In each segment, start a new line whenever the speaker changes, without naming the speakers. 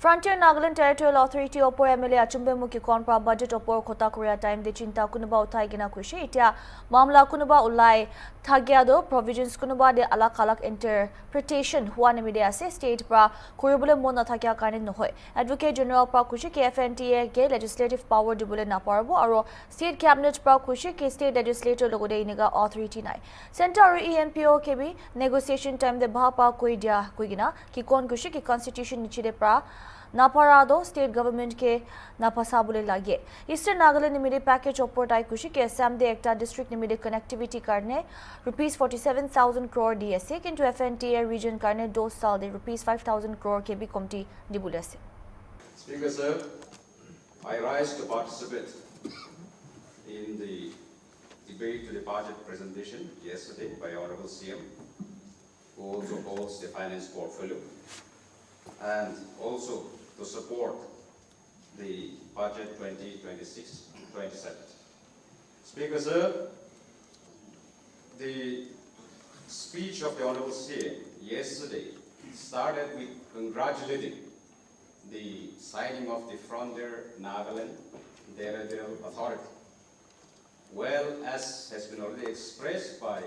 Frontier Nagaland Territorial Authority opor MLA achumbe mu Kikon pra budget opor khota korea time de chinta kunuba uthai gina khushi itia mamla kunuba ulai thagya do provisions kunuba de alak interpretation huwa nemide ase state pra kuribule mon na thakya karne nohoi advocate general pra khushi ke FNTA ke legislative power dibule na parbo aro state cabinet pra khushi ke state legislator logode iniga authority nai center aro ENPO ke bi negotiation time de bha pa koi dia koigina Kikon khushi ki constitution nichide pra Naparado state government ke napasabule lage. Eastern Nagaland nimide package opor tai kushi ke Assam de ekta district nimide connectivity karne rupees 47,000 crore DSA into FNTA region karne 2 saal de rupees 5,000 crore ke bhi committee dibulase.
Speaker sir, I rise to participate in the debate to the budget presentation yesterday by Honorable CM, who also holds the finance portfolio, and also to support the budget 2026-27. Speaker sir, the speech of the Honorable CM yesterday started with congratulating the signing of the Frontier Nagaland Territorial Authority. Well, as has been already expressed by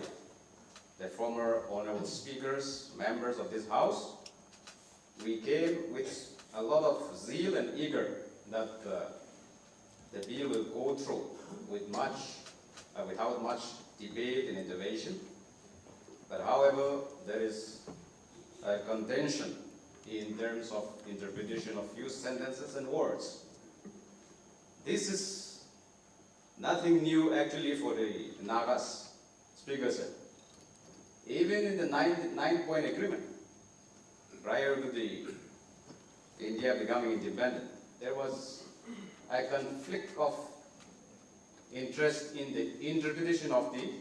the former honorable speakers, members of this House, we came with a lot of zeal and eager that the bill will go through without much debate and intervention. But however, there is a contention in terms of interpretation of few sentences and words. This is nothing new actually for the Nagas, Speaker said. Even in the nine-point agreement, prior to the India becoming independent, there was a conflict of interest in the interpretation of the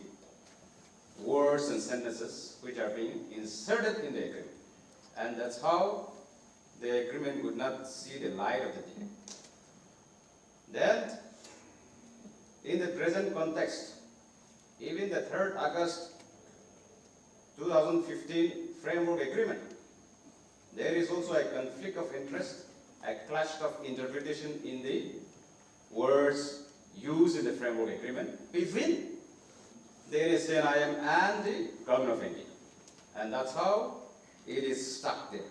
words and sentences which are being inserted in the agreement. And that's how the agreement would not see the light of the day. Then, in the present context, even the 3rd August 2015 framework agreement, there is also a conflict of interest, a clash of interpretation in the words used in the framework agreement between the NSNIM and the Government of India. And that's how it is stuck there,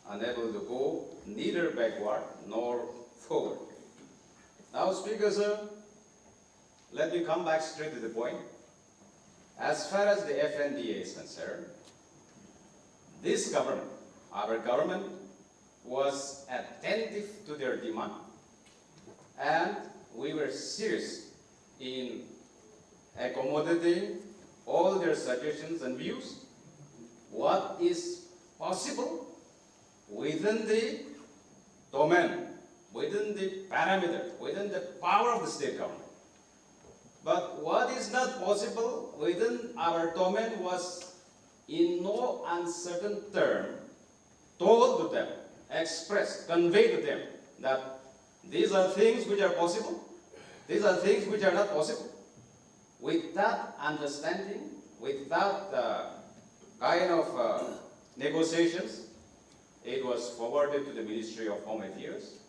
unable to go neither backward nor forward. Now, Speaker sir, let me come back straight to the point. As far as the FNDA is concerned, this government, our government, was attentive to their demand, and we were serious in accommodating all their suggestions and views. What is possible within the domain, within the parameter, within the power of the state government. But what is not possible within our domain was in no uncertain term told to them, expressed, conveyed to them that these are things which are possible, these are things which are not possible. With that understanding, with that kind of negotiations, it was forwarded to the Ministry of Home Affairs.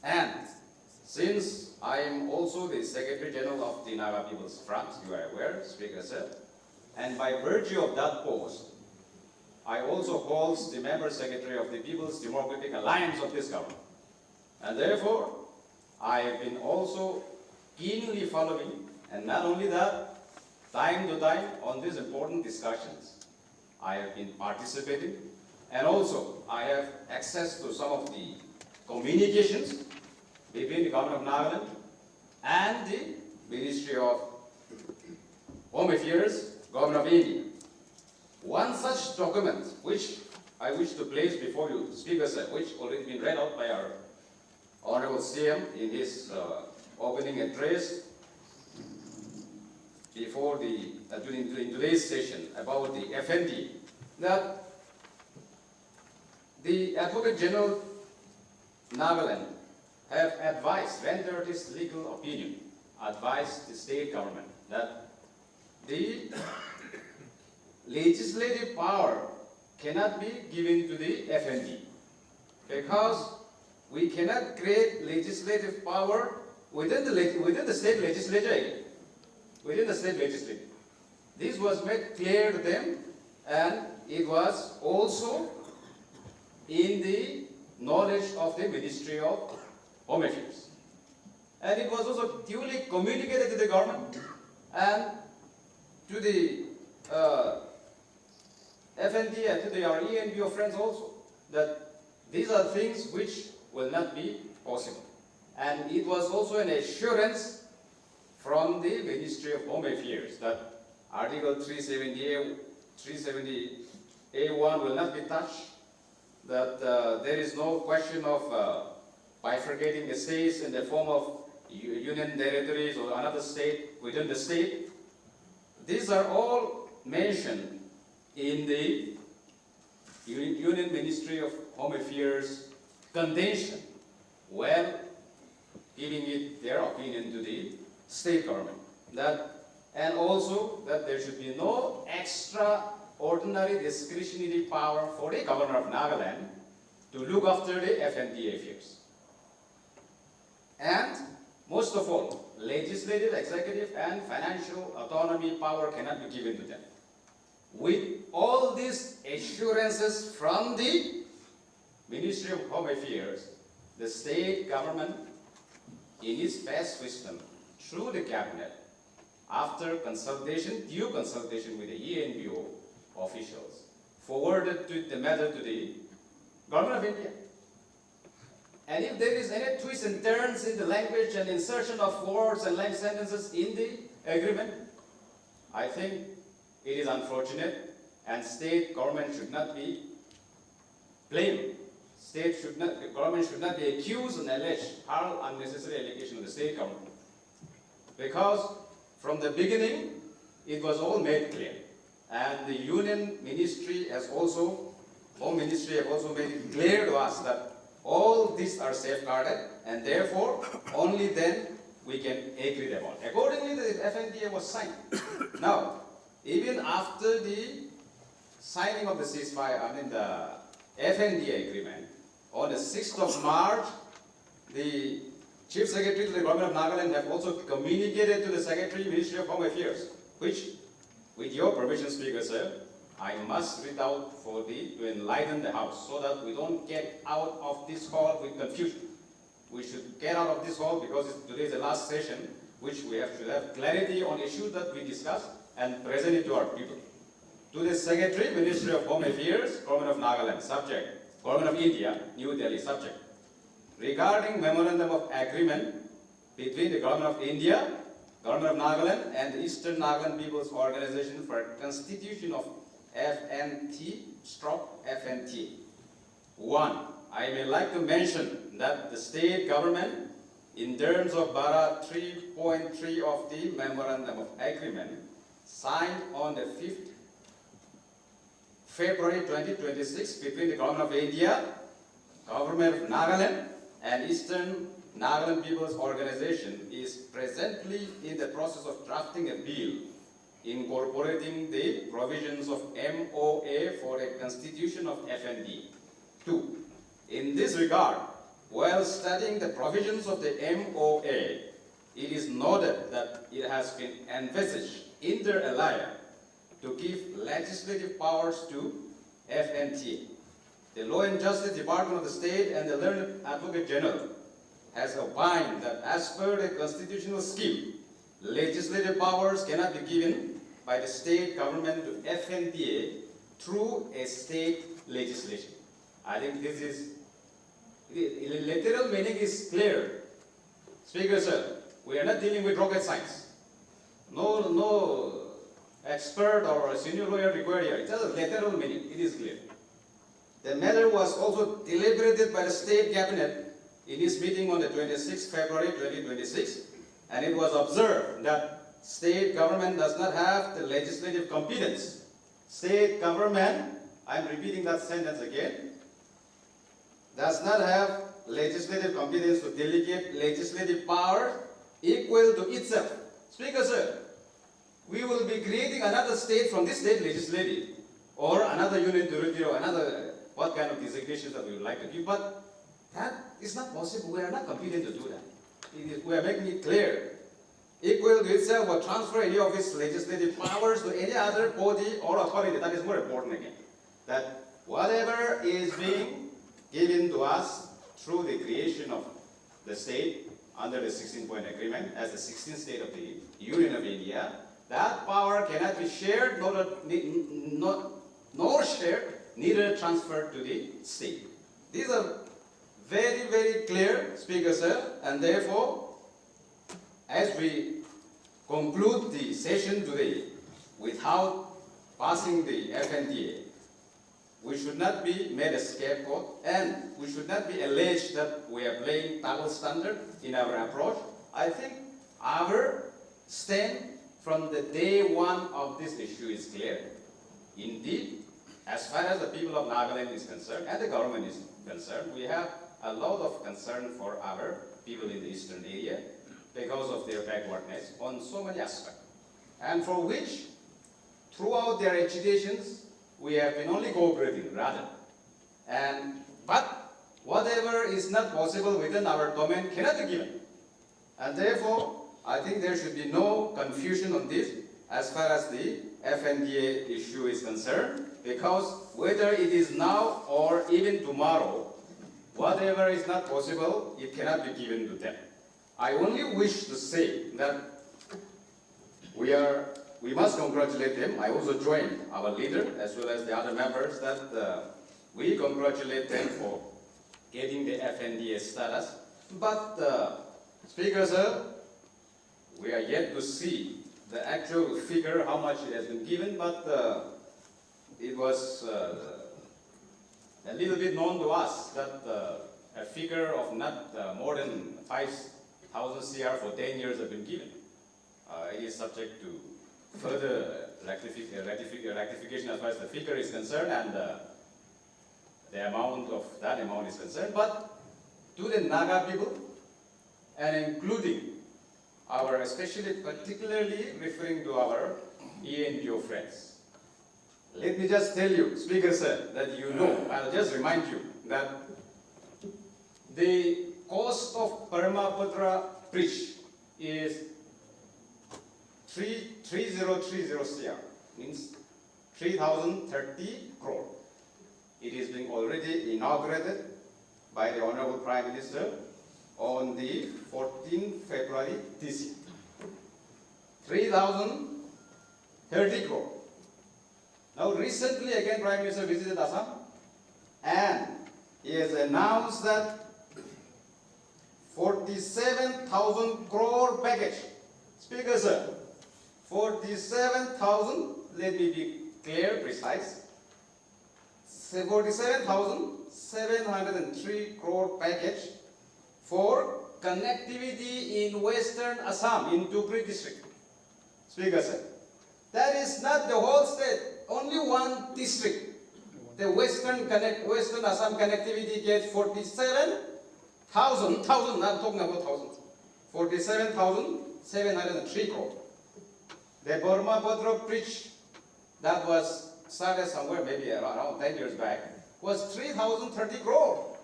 And since I am also the Secretary General of the Naga People's Front, you are aware, Speaker said, and by virtue of that post, I also hold the Member Secretary of the People's Democratic Alliance of this government. And therefore, I have been also keenly following, and not only that, time to time on these important discussions, I have been participating, and also I have access to some of the communications between the Government of Nagaland and the Ministry of Home Affairs, Government of India. One such document, which I wish to place before you, Speaker sir, which already been read out by our Honorable CM in his opening address before during today's session about the FNDA, that the Advocate General Nagaland have advised, rendered his legal opinion, advised the state government that the legislative power cannot be given to the FND. because we cannot create legislative power within the state legislature. Within the state legislature. This was made clear to them, and it was also in the knowledge of the Ministry of Home Affairs. And it was also duly communicated to the government and to the FNDA, to the ENBO friends also, that these are things which will not be possible. And it was also an assurance from the Ministry of Home Affairs that Article 370A1 will not be touched, that there is no question of bifurcating the states in the form of union territories or another state within the state. These are all mentioned in the Union Ministry of Home Affairs convention, well, giving it their opinion to the state government. And also that there should be no extraordinary discretionary power for the governor of Nagaland to look after the FNDA affairs. And most of all, legislative, executive, and financial autonomy power cannot be given to them. With all these assurances from the Ministry of Home Affairs, the state government, in its best wisdom, through the cabinet, after consultation, due consultation with the ENBO officials, forwarded the matter to the Government of India. And if there is any twists and turns in the language and insertion of words and length sentences in the agreement, I think it is unfortunate, and state government should not be blamed. Government should not be accused and alleged, hurl unnecessary allegation of the state government. Because from the beginning, it was all made clear. And the Union Ministry has also, Home Ministry have also made it clear to us that all these are safeguarded, and therefore, only then we can agree them on. Accordingly, the FNDA was signed. Now, even after the signing of the ceasefire, the FNDA agreement, on the 6th of March, the Chief Secretary to the Government of Nagaland have also communicated to the Secretary, Ministry of Home Affairs, which, with your permission, Speaker, sir, I must read out to enlighten the House, so that we don't get out of this hall with confusion. We should get out of this hall because today is the last session, which we have to have clarity on issues that we discuss and present it to our people. To the Secretary, Ministry of Home Affairs, Government of Nagaland, subject. Government of India, New Delhi, subject. Regarding Memorandum of Agreement between the Government of India, Government of Nagaland, and the Eastern Nagaland People's Organization for Constitution of FNT. 1. I may like to mention that the state government, in terms of Bara 3.3 of the Memorandum of Agreement, signed on the 5th February 2026 between the Government of India, Government of Nagaland, and Eastern Nagaland People's Organization, is presently in the process of drafting a bill incorporating the provisions of MOA for a constitution of FND. 2. In this regard, while studying the provisions of the MOA, it is noted that it has been envisaged inter alia to give legislative powers to FNT. The Law and Justice Department of the State and the Learned Advocate General has opined that as per the constitutional scheme, legislative powers cannot be given by the state government to FNDA through a state legislation. I think this is, the literal meaning is clear. Speaker, sir, we are not dealing with rocket science. No expert or a senior lawyer required here. It's just a literal meaning. It is clear. The matter was also deliberated by the state cabinet in its meeting on the 26th February 2026, and it was observed that state government does not have the legislative competence. State government, I'm repeating that sentence again, does not have legislative competence to delegate legislative power equal to itself. Speaker, sir, we will be creating another state from this state legislative, or another union territory, or another what kind of designations that we would like to give, but that is not possible. We are not competent to do that. We are making it clear. Equal to itself or transfer any of its legislative powers to any other body or authority. That is more important again. That whatever is being given to us through the creation of the state under the 16-point agreement as the 16th state of the Union of India, that power cannot be shared nor shared, neither transferred to the state. These are very, very clear, Speaker Sir, and therefore, as we conclude the session today without passing the FNDA, we should not be made a scapegoat, and we should not be alleged that we are playing double standard in our approach. I think our stand from the day one of this issue is clear. Indeed, as far as the people of Nagaland is concerned, and the government is concerned, we have a lot of concern for our people in the eastern area because of their backwardness on so many aspects, and for which, throughout their agitations, we have been only cooperating rather. But whatever is not possible within our domain cannot be given. And therefore, I think there should be no confusion on this as far as the FNDA issue is concerned, because whether it is now or even tomorrow, whatever is not possible, it cannot be given to them. I only wish to say that we must congratulate them. I also join our leader as well as the other members that we congratulate them for getting the FNDA status. But Speaker Sir, we are yet to see the actual figure, how much it has been given, but it was a little bit known to us that a figure of not more than 5,000 CR for 10 years have been given. It is subject to further rectification as far as the figure is concerned and the amount of that amount is concerned. But to the Naga people, and including our, especially particularly referring to our ENGO friends, let me just tell you, Speaker Sir, that you know, I'll just remind you that the cost of Brahmaputra bridge is 3030 CR, means 3030 crore. It is being already inaugurated by the Honorable Prime Minister on the 14th February this year. 3030 crore. Now recently again Prime Minister visited Assam and he has announced that 47,000 crore package. Speaker Sir, 47,000, let me be clear, precise, 47,703 crore package for connectivity in Western Assam, in Dhubri district. Speaker Sir, that is not the whole state, only one district. The Western Assam connectivity gets 47,000, not talking about thousands, 47,703 crore. The Brahmaputra bridge that was started somewhere maybe around 10 years back was 3,030 crore.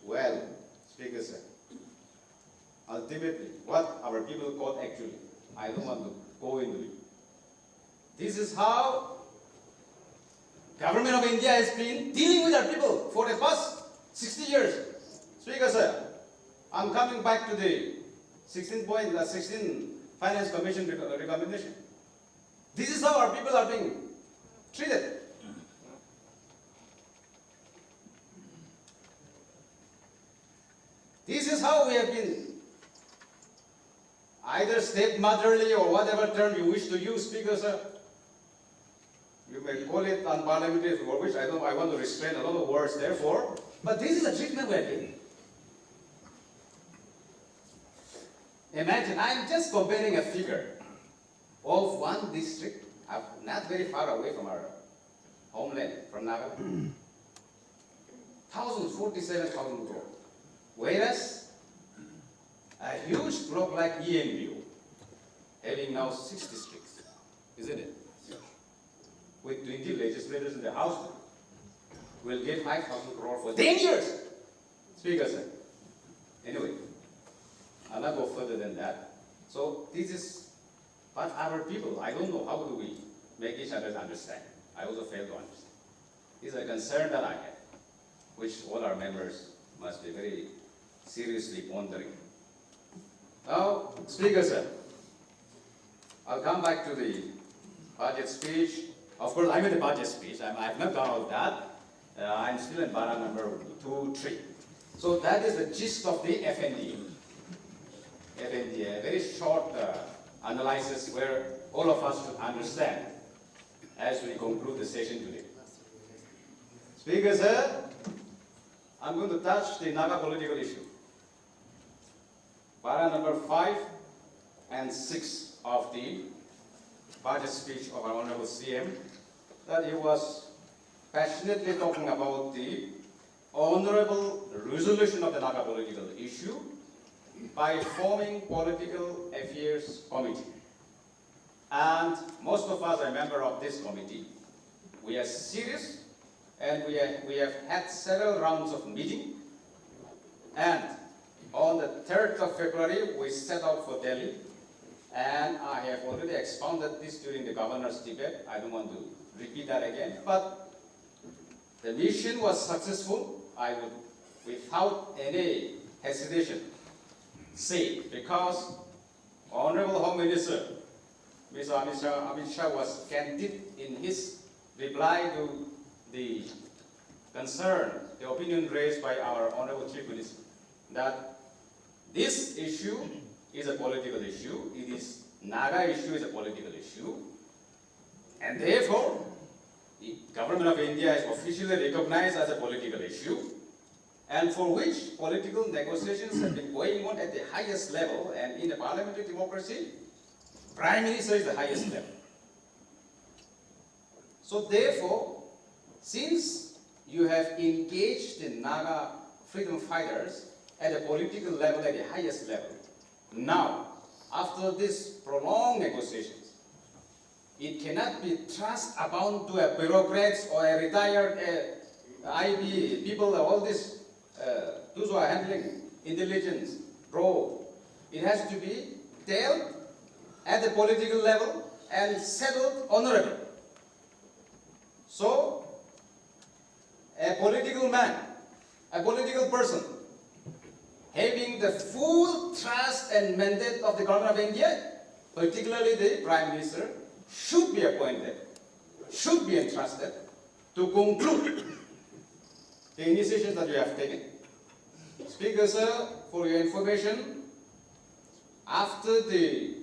Well, Speaker Sir, ultimately, what our people got actually, I don't want to go into it. This is how government of India has been dealing with our people for the past 60 years. Speaker Sir, I'm coming back to the 16 Finance Commission recommendation. This is how our people are being treated. This is how we have been, either stepmotherly or whatever term you wish to use, Speaker Sir. You may call it unparliamentary for which I want to restrain a lot of words therefore, but this is the treatment we are getting. Imagine, I'm just comparing a figure of one district, not very far away from our homeland, from Naga. 47,000 crore. Whereas, a huge block like EMU, having now 6 districts, isn't it? With 20 legislators in the House, will get 5,000 crore for 10 years. Speaker sir. Anyway, I'll not go further than that. So this is, but our people, I don't know how do we make each other understand. I also fail to understand. This is a concern that I have, which all our members must be very seriously pondering. Now, Speaker sir, I'll come back to the budget speech. Of course, I'm in the budget speech. I've not done all that. I'm still in para number 2, 3. So that is the gist of the FNDA. FNDA, a very short analysis where all of us should understand as we conclude the session today. Speaker sir, I'm going to touch the Naga political issue. Para number 5 and 6 of the budget speech of our Honorable CM, that he was passionately talking about the honorable resolution of the Naga political issue by forming political affairs committee. And most of us are member of this committee. We are serious, and we have had several rounds of meeting. And on the 3rd of February, we set out for Delhi. And I have already expounded this during the governor's debate. I don't want to repeat that again. But the mission was successful. I would, without any hesitation, say, because Honorable Home Minister, Mr. Amit Shah was candid in his reply to the concern, the opinion raised by our Honorable Chief Minister, that this issue is a political issue. It is Naga issue is a political issue, and therefore the government of India is officially recognized as a political issue, and for which political negotiations have been going on at the highest level. And in a parliamentary democracy, Prime Minister is the highest level. So therefore, since you have engaged the Naga freedom fighters at a political level, at the highest level, now, after this prolonged negotiations, it cannot be trust abound to a bureaucrats or a retired IB people, all this, those who are handling intelligence role. It has to be dealt at the political level and settled honorably. So, a political man, a political person, having the full trust and mandate of the government of India, particularly the Prime Minister, should be appointed, should be entrusted to conclude the initiatives that you have taken. Speaker sir, for your information, after the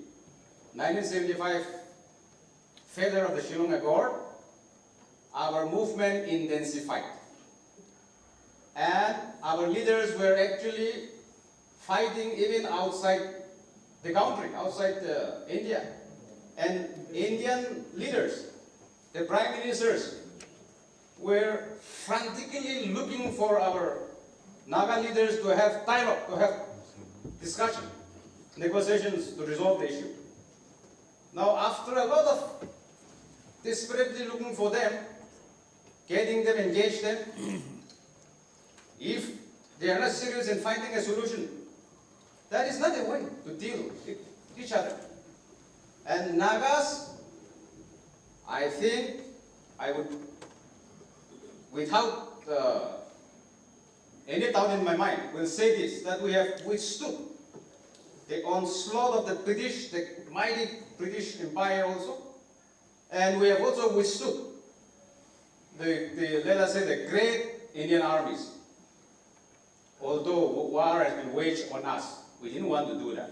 1975 failure of the Shillong Accord, our movement intensified. And our leaders were actually fighting even outside the country, outside India. And Indian leaders, the prime ministers, were frantically looking for our Naga leaders to have dialogue, to have discussion, negotiations to resolve the issue. Now, after a lot of desperately looking for them, getting them, engaged them, if they are not serious in finding a solution, that is not a way to deal with each other. And Nagas, I think I would, without any doubt in my mind, will say this, that we have withstood the onslaught of the British, the mighty British Empire also, and we have also withstood the let us say, the great Indian armies. Although war has been waged on us, we didn't want to do that.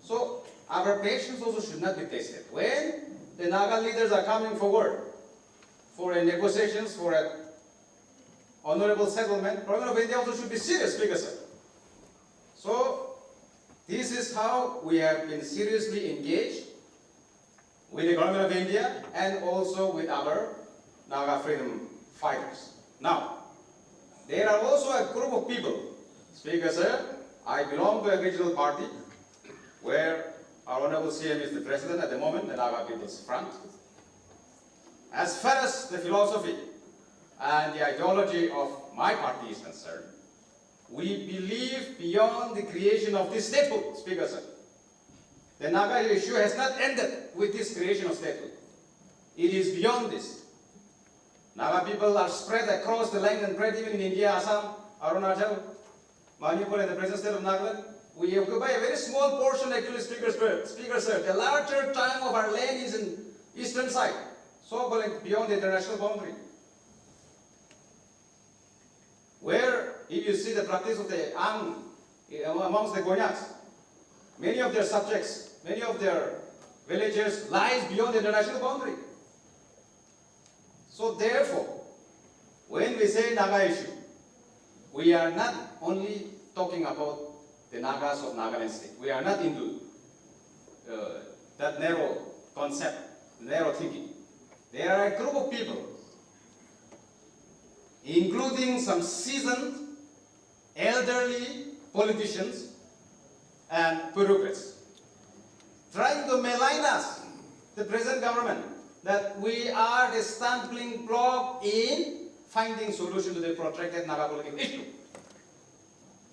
So our patience also should not be tested. When the Naga leaders are coming forward for a negotiations, for a honorable settlement, Government of India also should be serious, Speaker sir. So this is how we have been seriously engaged with the Government of India and also with our Naga freedom fighters. Now, there are also a group of people, Speaker sir, I belong to a regional party where our Honorable CM is the president at the moment, the Naga People's Front. As far as the philosophy and the ideology of my party is concerned, we believe beyond the creation of this statehood, Speaker sir. The Naga issue has not ended with this creation of statehood. It is beyond this. Naga people are spread across the length and breadth, even in India, Assam, Arunachal, Manipur, and the present state of Nagaland. We occupy a very small portion, actually, Speaker sir. The larger time of our land is in eastern side, so-called beyond the international boundary. Where, if you see the practice of the amongst the Gonyaks, many of their subjects, many of their villages lies beyond the international boundary. So therefore, when we say Naga issue, we are not only talking about the Nagas of Nagaland state. We are not into that narrow concept, narrow thinking. There are a group of people, including some seasoned, elderly politicians and bureaucrats, trying to malign us, the present government, that we are the stumbling block in finding solution to the protracted Naga political issue.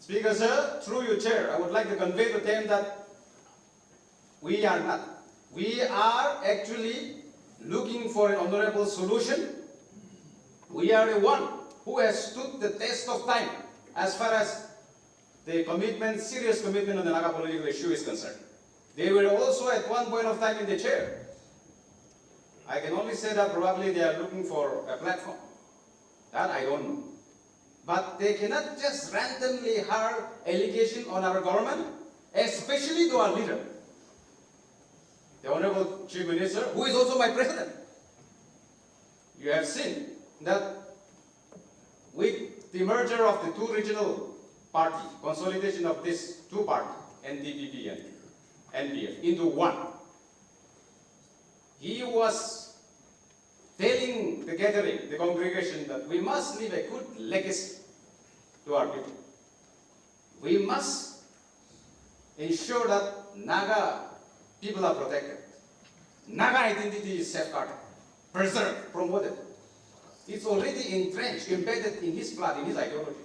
Speaker sir, through your chair, I would like to convey to them that we are not. We are actually looking for an honorable solution. We are the one who has stood the test of time as far as the commitment, serious commitment on the Naga political issue is concerned. They were also at one point of time in the chair. I can only say that probably they are looking for a platform. That I don't know. But they cannot just randomly hurl allegation on our government, especially to our leader, the Honorable Chief Minister, who is also my president. You have seen that with the merger of the two regional parties, consolidation of these two parties, NDPP and NPF, into one, he was telling the gathering, the congregation, that we must leave a good legacy to our people. We must ensure that Naga people are protected. Naga identity is safeguarded, preserved, promoted. It's already entrenched, embedded in his blood, in his ideology.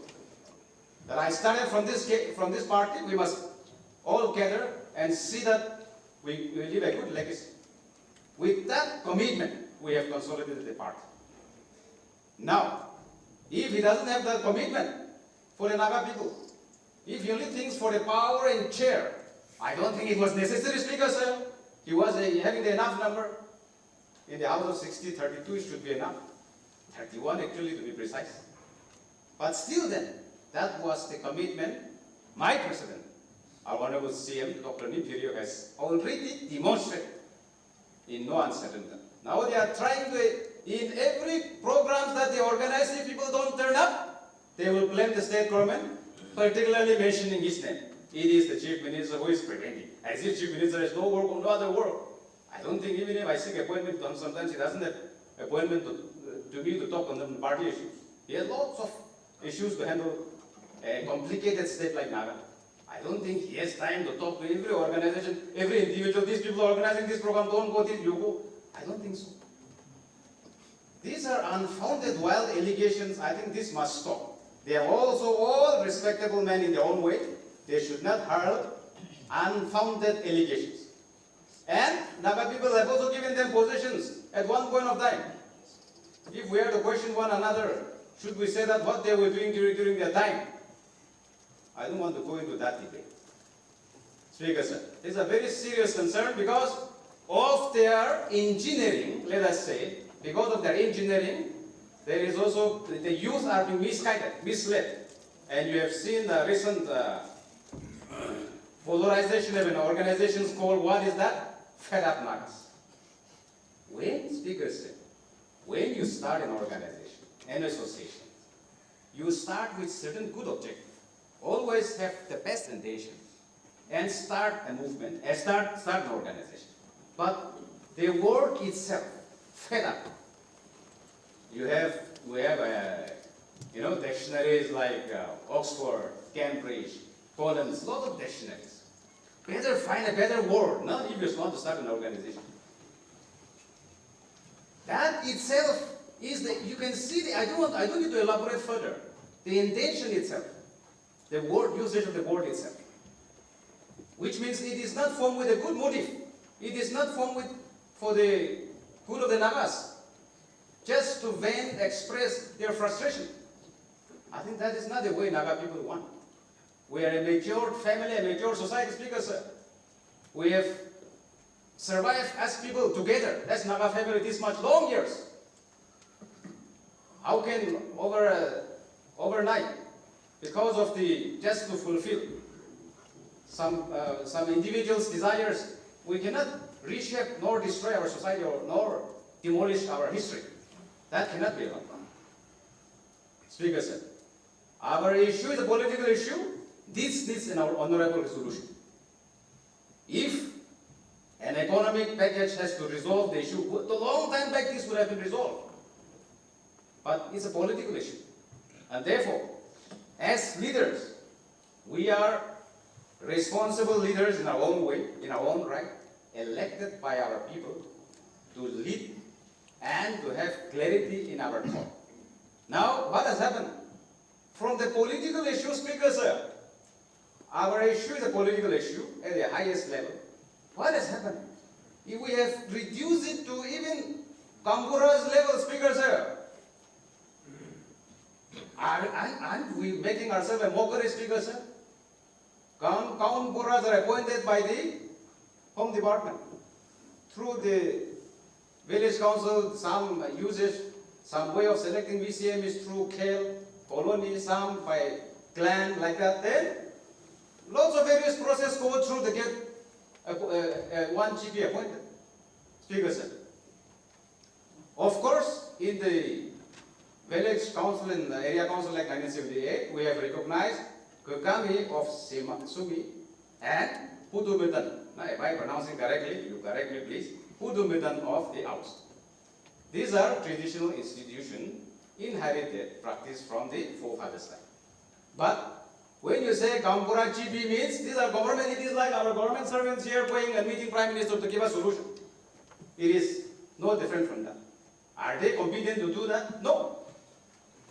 That I started from this party, we must all gather and see that we leave a good legacy. With that commitment, we have consolidated the party. Now, if he doesn't have that commitment for the Naga people, if he only thinks for the power and chair, I don't think it was necessary, Speaker sir. He was having the enough number. In the House of 60, 32 should be enough. 31 actually, to be precise. But still then, that was the commitment my president, our Honorable CM, Dr. Nipirio, has already demonstrated in no uncertain terms. Now they are trying to, in every program that they organize, if people don't turn up, they will blame the state government, particularly mentioning his name. It is the Chief Minister who is pretending, as if Chief Minister has no work or no other work. I don't think even if I seek appointment to him, sometimes he doesn't have appointment to me to talk on the party issues. He has lots of issues to handle a complicated state like Naga. I don't think he has time to talk to every organization, every individual. These people are organizing this program, don't go this, you go. I don't think so. These are unfounded, wild allegations. I think this must stop. They are also all respectable men in their own way. They should not hurl unfounded allegations. And Naga people have also given them positions at one point of time. If we are to question one another, should we say that what they were doing during their time? I don't want to go into that debate. Speaker sir, it's a very serious concern because of their engineering, let us say, because of their engineering, there is also, the youth are being misguided, misled. And you have seen the recent polarization of an organization called, what is that? Fed Up Nagas. When, Speaker said, when you start an organization, an association, you start with certain good objectives. Always have the best intention and start a movement, and start an organization. But the word itself, fed up. We have dictionaries like Oxford, Cambridge, Collins, lots of dictionaries. Better find a better word, not if you want to start an organization. That itself is that you can see, I don't need to elaborate further, the intention itself, the word usage of the word itself, which means it is not formed with a good motive. It is not formed for the good of the Nagas, just to vent, express their frustration. I think that is not the way Naga people want. We are a mature family, a mature society, Speaker, sir. We have survived as people together. That's Naga family this much long years. How can overnight, because of just to fulfill some individuals' desires, we cannot reshape nor destroy our society nor demolish our history. That cannot be allowed. Speaker said, our issue is a political issue. This needs an honorable resolution. If an economic package has to resolve the issue, a long time back this would have been resolved. But it's a political issue. And therefore, as leaders, we are responsible leaders in our own way, in our own right, elected by our people to lead and to have clarity in our thought. Now, what has happened? From the political issue, Speaker, sir, our issue is a political issue at the highest level. What has happened? If we have reduced it to even Kambura's level, Speaker, sir, aren't we making ourselves a mockery, Speaker, sir? Kamburas are appointed by the Home Department. Through the village council, some usage, some way of selecting VCM is through KEL, colony, some by clan, like that. Then lots of various process go through to get one GP appointed. Speaker, sir. Of course, in the village council and the area council like 1978, we have recognized Kukami of Sumi and Pudumitan. Now, if I pronounce it correctly, you correct me please. Pudumitan of the Oust. These are traditional institutions inherited practice from the forefathers' time. But when you say Kampura GP means these are government, it is like our government servants here going and meeting Prime Minister to give a solution. It is no different from that. Are they competent to do that? No.